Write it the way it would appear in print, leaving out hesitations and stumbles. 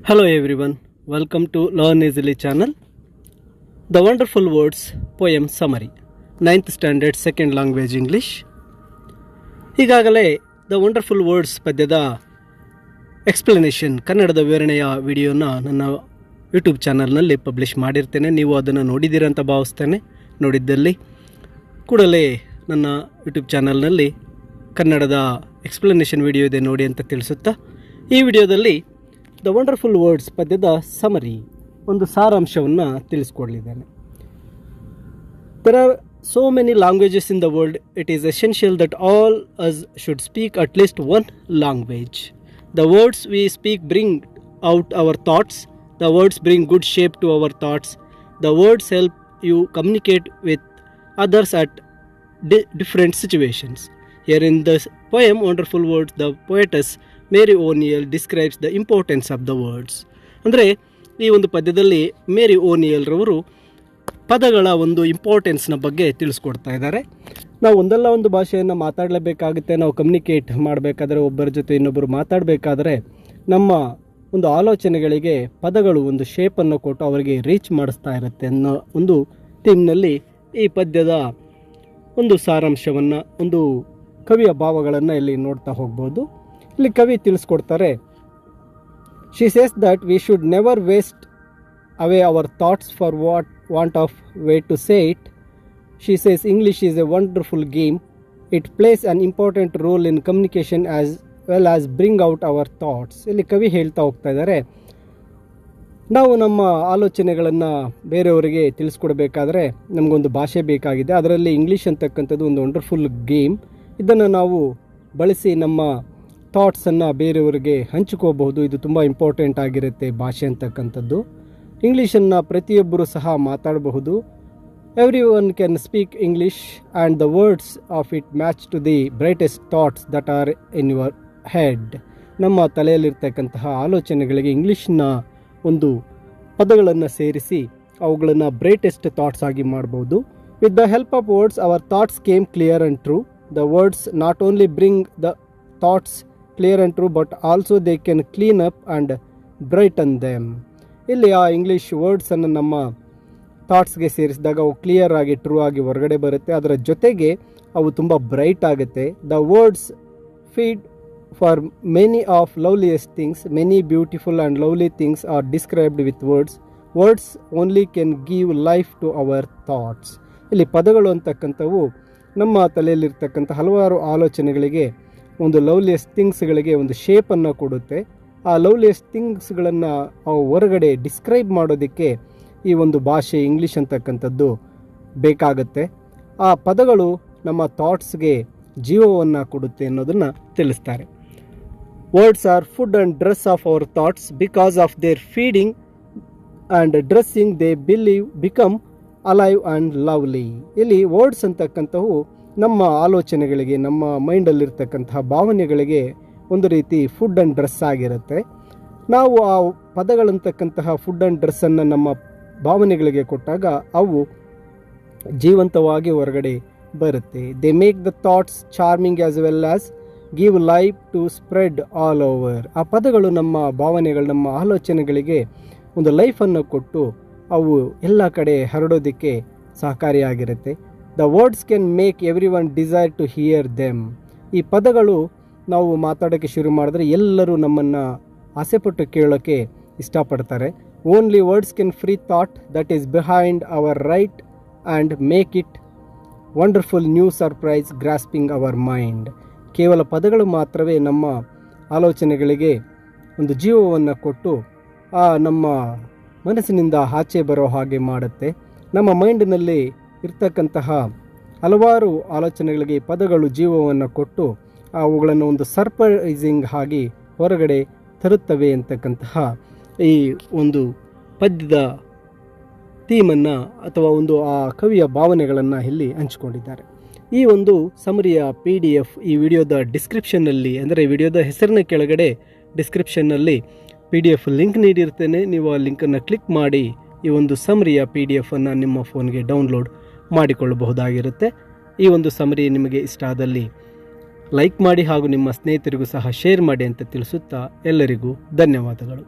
Hello everyone, welcome to Learn Easily channel. The Wonderful Words Poem Summary 9th Standard Second Language English. ಈಗಾಗಲೇ the wonderful words ಪದ್ಯದ explanation ಕನ್ನಡದ ವಿವರಣೆಯ ವಿಡಿಯೋನ ನನ್ನ YouTube ಚಾನಲ್ನಲ್ಲಿ publish ಮಾಡಿರ್ತೇನೆ. ನೀವು ಅದನ್ನು ನೋಡಿದ್ದೀರ ಅಂತ ಭಾವಿಸ್ತೇನೆ. ನೋಡಿದ್ದಲ್ಲಿ ಕೂಡಲೇ ನನ್ನ ಯೂಟ್ಯೂಬ್ ಚಾನಲ್ನಲ್ಲಿ ಕನ್ನಡದ ಎಕ್ಸ್ಪ್ಲನೇಷನ್ ವಿಡಿಯೋ ಇದೆ ನೋಡಿ ಅಂತ ತಿಳಿಸುತ್ತಾ, ಈ ವಿಡಿಯೋದಲ್ಲಿ ದ ವಂಡರ್ಫುಲ್ ವರ್ಡ್ಸ್ ಪದ್ಯದ ಸಮರಿ ಒಂದು ಸಾರಾಂಶವನ್ನು ತಿಳಿಸ್ಕೊಡ್ಲಿದ್ದೇನೆ. There are so many languages in the world, it is essential that all us should speak at least one language. The words we speak bring out our thoughts. The words bring good shape to our thoughts. The words help you communicate with others at different situations. Here in the poem Wonderful Words, the poetess Mary O'Neill describes the importance of the words. ಅಂದರೆ ಈ ಒಂದು ಪದ್ಯದಲ್ಲಿ ಮೇರಿ ಓನಿಯಲ್ ರವರು ಪದಗಳ ಒಂದು ಇಂಪಾರ್ಟೆನ್ಸ್ನ ಬಗ್ಗೆ ತಿಳಿಸ್ಕೊಡ್ತಾ ಇದ್ದಾರೆ. ನಾವು ಒಂದಲ್ಲ ಒಂದು ಭಾಷೆಯನ್ನು ಮಾತಾಡಲೇಬೇಕಾಗುತ್ತೆ. ನಾವು ಕಮ್ಯುನಿಕೇಟ್ ಮಾಡಬೇಕಾದ್ರೆ, ಒಬ್ಬರ ಜೊತೆ ಇನ್ನೊಬ್ಬರು ಮಾತಾಡಬೇಕಾದ್ರೆ ನಮ್ಮ ಒಂದು ಆಲೋಚನೆಗಳಿಗೆ ಪದಗಳು ಒಂದು ಶೇಪನ್ನು ಕೊಟ್ಟು ಅವರಿಗೆ ರೀಚ್ ಮಾಡಿಸ್ತಾ ಇರುತ್ತೆ ಅನ್ನೋ ಒಂದು ಥೀಮ್ನಲ್ಲಿ ಈ ಪದ್ಯದ ಒಂದು ಸಾರಾಂಶವನ್ನು, ಒಂದು ಕವಿಯ ಭಾವಗಳನ್ನು ಇಲ್ಲಿ ನೋಡ್ತಾ ಹೋಗ್ಬೋದು. ಇಲ್ಲಿ ಕವಿ ತಿಳಿಸ್ಕೊಡ್ತಾರೆ, she says that we should never waste away our thoughts for want of way to say it. She says English is a wonderful game. It plays an important role in communication as well as bring out our thoughts. ಇಲ್ಲಿ ಕವಿ ಹೇಳ್ತಾ ಹೋಗ್ತಾ ಇದ್ದಾರೆ, ನಾವು ನಮ್ಮ ಆಲೋಚನೆಗಳನ್ನು ಬೇರೆಯವರಿಗೆ ತಿಳಿಸ್ಕೊಡ್ಬೇಕಾದ್ರೆ ನಮಗೊಂದು ಭಾಷೆ ಬೇಕಾಗಿದೆ. ಅದರಲ್ಲಿ ಇಂಗ್ಲೀಷ್ ಅಂತಕ್ಕಂಥದ್ದು ಒಂದು ವಂಡರ್ಫುಲ್ ಗೇಮ್. ಇದನ್ನು ನಾವು ಬಳಸಿ ನಮ್ಮ ಥಾಟ್ಸನ್ನು ಬೇರೆಯವರಿಗೆ ಹಂಚಿಕೋಬಹುದು. ಇದು ತುಂಬ ಇಂಪಾರ್ಟೆಂಟ್ ಆಗಿರುತ್ತೆ ಭಾಷೆ ಅಂತಕ್ಕಂಥದ್ದು. ಇಂಗ್ಲೀಷನ್ನು ಪ್ರತಿಯೊಬ್ಬರು ಸಹ ಮಾತಾಡಬಹುದು. Every one can speak English and the words of it match to the brightest thoughts that are in your head. ನಮ್ಮ ತಲೆಯಲ್ಲಿರ್ತಕ್ಕಂತಹ ಆಲೋಚನೆಗಳಿಗೆ ಇಂಗ್ಲೀಷ್ನ ಒಂದು ಪದಗಳನ್ನು ಸೇರಿಸಿ ಅವುಗಳನ್ನು ಬ್ರೈಟೆಸ್ಟ್ ಥಾಟ್ಸ್ ಆಗಿ ಮಾಡ್ಬೋದು. With the help of words our thoughts came clear and true. The words not only bring the thoughts clear and true but also they can clean up and brighten them. ಇಲ್ಲಿ ಆ English ವರ್ಡ್ಸನ್ನು ನಮ್ಮ ಥಾಟ್ಸ್ಗೆ ಸೇರಿಸಿದಾಗ ಅವು clear ಆಗಿ true ಆಗಿ ಹೊರಗಡೆ ಬರುತ್ತೆ. ಅದರ ಜೊತೆಗೆ ಅವು ತುಂಬ ಬ್ರೈಟ್ ಆಗುತ್ತೆ. The words feed for many of loveliest things. Many beautiful and lovely things are described with words. Words only can give life to our thoughts. ಇಲ್ಲಿ ಪದಗಳು ಅಂತಕ್ಕಂಥವು ನಮ್ಮ ತಲೆಯಲ್ಲಿರ್ತಕ್ಕಂಥ ಹಲವಾರು ಆಲೋಚನೆಗಳಿಗೆ, ಒಂದು ಲವ್ಲಿಯಸ್ ಥಿಂಗ್ಸ್ಗಳಿಗೆ ಒಂದು ಶೇಪನ್ನು ಕೊಡುತ್ತೆ. ಆ ಲವ್ಲಿಯಸ್ ಥಿಂಗ್ಸ್ಗಳನ್ನು ಅವು ಹೊರಗಡೆ ಡಿಸ್ಕ್ರೈಬ್ ಮಾಡೋದಕ್ಕೆ ಈ ಒಂದು ಭಾಷೆ ಇಂಗ್ಲೀಷ್ ಅಂತಕ್ಕಂಥದ್ದು ಬೇಕಾಗುತ್ತೆ. ಆ ಪದಗಳು ನಮ್ಮ ಥಾಟ್ಸ್ಗೆ ಜೀವವನ್ನು ಕೊಡುತ್ತೆ ಅನ್ನೋದನ್ನು ತಿಳಿಸ್ತಾರೆ. Words are food and dress of our thoughts. Because of their feeding and dressing they become alive and lovely. ಇಲ್ಲಿ ವರ್ಡ್ಸ್ ಅಂತಕ್ಕಂಥವು ನಮ್ಮ ಆಲೋಚನೆಗಳಿಗೆ, ನಮ್ಮ ಮೈಂಡಲ್ಲಿರ್ತಕ್ಕಂತಹ ಭಾವನೆಗಳಿಗೆ ಒಂದು ರೀತಿ ಫುಡ್ ಆ್ಯಂಡ್ ಡ್ರೆಸ್ ಆಗಿರುತ್ತೆ. ನಾವು ಆ ಪದಗಳಂತಕ್ಕಂತಹ ಫುಡ್ ಆ್ಯಂಡ್ ಡ್ರೆಸ್ಸನ್ನು ನಮ್ಮ ಭಾವನೆಗಳಿಗೆ ಕೊಟ್ಟಾಗ ಅವು ಜೀವಂತವಾಗಿ ಹೊರಗಡೆ ಬರುತ್ತೆ. They make the thoughts charming as well as give life to spread all over. ಆ ಪದಗಳು ನಮ್ಮ ಭಾವನೆಗಳು, ನಮ್ಮ ಆಲೋಚನೆಗಳಿಗೆ ಒಂದು ಲೈಫನ್ನು ಕೊಟ್ಟು ಅವು ಎಲ್ಲ ಕಡೆ ಹರಡೋದಕ್ಕೆ ಸಹಕಾರಿಯಾಗಿರುತ್ತೆ. The words can make every one desire to hear them. ಈ ಪದಗಳು ನಾವು ಮಾತಾಡೋಕ್ಕೆ ಶುರು ಮಾಡಿದ್ರೆ ಎಲ್ಲರೂ ನಮ್ಮನ್ನು ಆಸೆಪಟ್ಟು ಕೇಳೋಕ್ಕೆ ಇಷ್ಟಪಡ್ತಾರೆ. Only words can free thought that is behind hour right and make it wonderful new surprise grasping our mind. ಕೇವಲ ಪದಗಳು ಮಾತ್ರವೇ ನಮ್ಮ ಆಲೋಚನೆಗಳಿಗೆ ಒಂದು ಜೀವವನ್ನು ಕೊಟ್ಟು ಆ ನಮ್ಮ ಮನಸ್ಸಿನಿಂದ ಆಚೆ ಬರೋ ಹಾಗೆ ಮಾಡುತ್ತೆ. ನಮ್ಮ ಮೈಂಡಿನಲ್ಲಿ ಇರ್ತಕ್ಕಂತಹ ಹಲವಾರು ಆಲೋಚನೆಗಳಿಗೆ ಪದಗಳು ಜೀವವನ್ನು ಕೊಟ್ಟು ಅವುಗಳನ್ನು ಒಂದು ಸರ್ಪ್ರೈಸಿಂಗ್ ಆಗಿ ಹೊರಗಡೆ ತರುತ್ತವೆ ಅಂತಕ್ಕಂತಹ ಈ ಒಂದು ಪದ್ಯದ ಥೀಮನ್ನು ಅಥವಾ ಒಂದು ಆ ಕವಿಯ ಭಾವನೆಗಳನ್ನು ಇಲ್ಲಿ ಹಂಚಿಕೊಂಡಿದ್ದಾರೆ. ಈ ಒಂದು ಸಮರಿಯ PDF ಈ ವಿಡಿಯೋದ ಡಿಸ್ಕ್ರಿಪ್ಷನ್ನಲ್ಲಿ, ಅಂದರೆ ವಿಡಿಯೋದ ಹೆಸರಿನ ಕೆಳಗಡೆ ಡಿಸ್ಕ್ರಿಪ್ಷನ್ನಲ್ಲಿ PDF ಲಿಂಕ್ ನೀಡಿರ್ತೇನೆ. ನೀವು ಆ ಲಿಂಕನ್ನು ಕ್ಲಿಕ್ ಮಾಡಿ ಈ ಒಂದು ಸಮರಿಯ PDF ನಿಮ್ಮ ಫೋನ್ಗೆ ಡೌನ್ಲೋಡ್ ಮಾಡಿಕೊಳ್ಳಬಹುದಾಗಿರುತ್ತೆ. ಈ ಒಂದು ಸಮರಿ ನಿಮಗೆ ಇಷ್ಟ ಆದಲ್ಲಿ ಲೈಕ್ ಮಾಡಿ ಹಾಗೂ ನಿಮ್ಮ ಸ್ನೇಹಿತರಿಗೂ ಸಹ ಶೇರ್ ಮಾಡಿ ಅಂತ ತಿಳಿಸುತ್ತಾ ಎಲ್ಲರಿಗೂ ಧನ್ಯವಾದಗಳು.